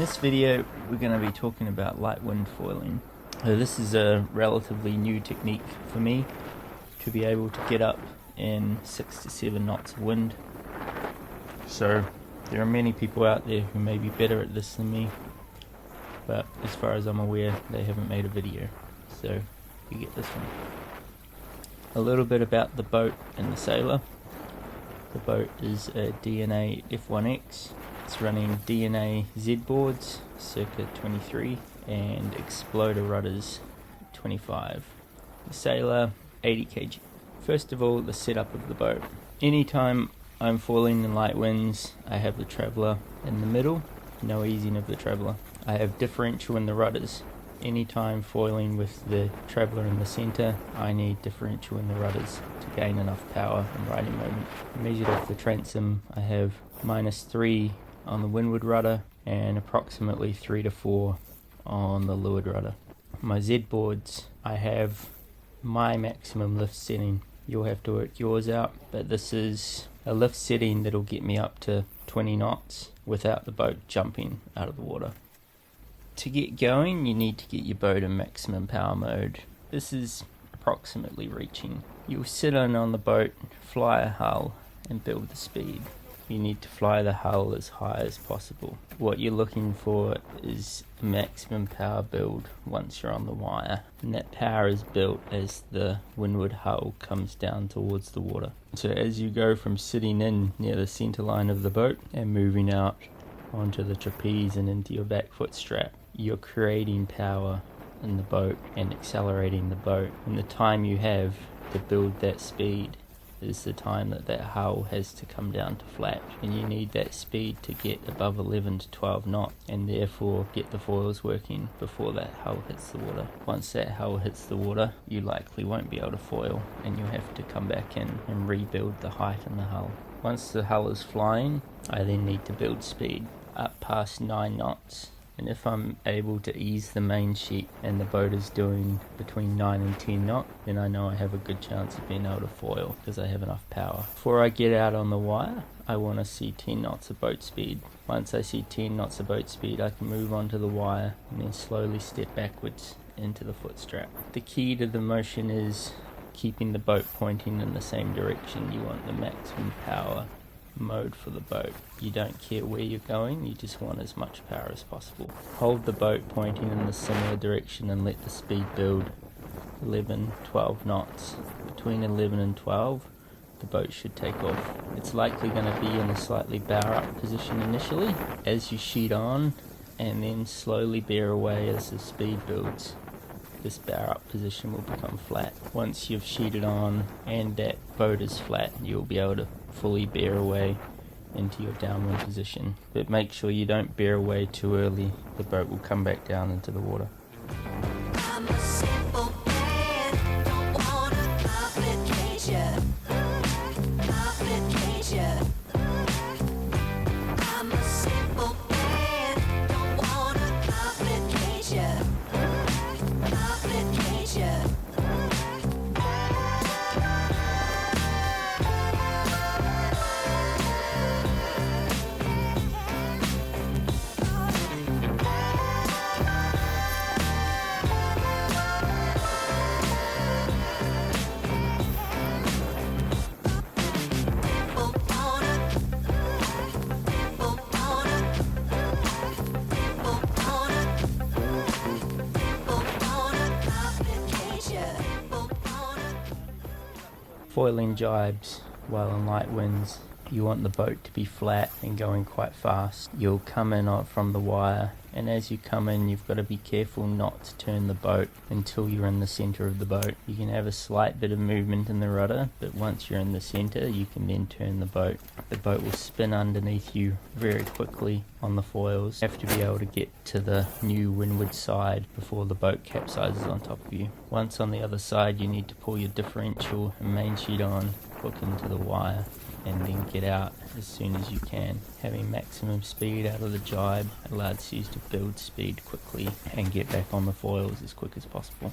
this video we're going to be talking about light wind foiling. So this is a relatively new technique for me to be able to get up in 6 to 7 knots of wind. So there are many people out there who may be better at this than me, but as far as I'm aware they haven't made a video, so you get this one. A little bit about the boat and the sailor. The boat is a DNA F1X. It's running DNA Z boards circa 23 and exploder rudders 25. The sailor 80 kg. First of all, the setup of the boat. Anytime I'm foiling in light winds, I have the traveller in the middle, no easing of the traveller. I have differential in the rudders. Anytime foiling with the traveller in the centre, I need differential in the rudders to gain enough power and riding moment. Measured off the transom, I have -3 on the windward rudder and approximately 3 to 4 on the leeward rudder. My Z boards, I have my maximum lift setting. You'll have to work yours out, but this is a lift setting that'll get me up to 20 knots without the boat jumping out of the water. To get going, you need to get your boat in maximum power mode. This is approximately reaching. You'll sit on the boat, fly a hull and build the speed. You need to fly the hull as high as possible. What you're looking for is a maximum power build once you're on the wire, and that power is built as the windward hull comes down towards the water. So as you go from sitting in near the center line of the boat and moving out onto the trapeze and into your back foot strap, you're creating power in the boat and accelerating the boat, and the time you have to build that speed is the time that hull has to come down to flat, and you need that speed to get above 11 to 12 knots and therefore get the foils working before that hull hits the water. Once that hull hits the water, you likely won't be able to foil and you'll have to come back in and rebuild the height in the hull. Once the hull is flying, I then need to build speed up past 9 knots. And if I'm able to ease the main sheet and the boat is doing between 9 and 10 knots, then I know I have a good chance of being able to foil because I have enough power. Before I get out on the wire, I want to see 10 knots of boat speed. Once I see 10 knots of boat speed, I can move onto the wire and then slowly step backwards into the foot strap. The key to the motion is keeping the boat pointing in the same direction. You want the maximum power mode for the boat. You don't care where you're going, you just want as much power as possible. Hold the boat pointing in the similar direction and let the speed build 11, 12 knots. Between 11 and 12, the boat should take off. It's likely going to be in a slightly bow up position initially as you sheet on, and then slowly bear away as the speed builds. This bow up position will become flat. Once you've sheeted on and that boat is flat, you'll be able to fully bear away into your downwind position. But make sure you don't bear away too early. The boat will come back down into the water. I'm a simple man, don't wanna complicate ya. I'm a simple man, don't wanna complicate ya. Foiling jibes while in light winds, you want the boat to be flat and going quite fast. You'll come in from the wire, and as you come in you've got to be careful not to turn the boat until you're in the center of the boat. You can have a slight bit of movement in the rudder, but once you're in the center you can then turn the boat. The boat will spin underneath you very quickly on the foils. You have to be able to get to the new windward side before the boat capsizes on top of you. Once on the other side, you need to pull your differential and main sheet on, hook into the wire, and then get out as soon as you can. Having maximum speed out of the jibe allows you to build speed quickly and get back on the foils as quick as possible.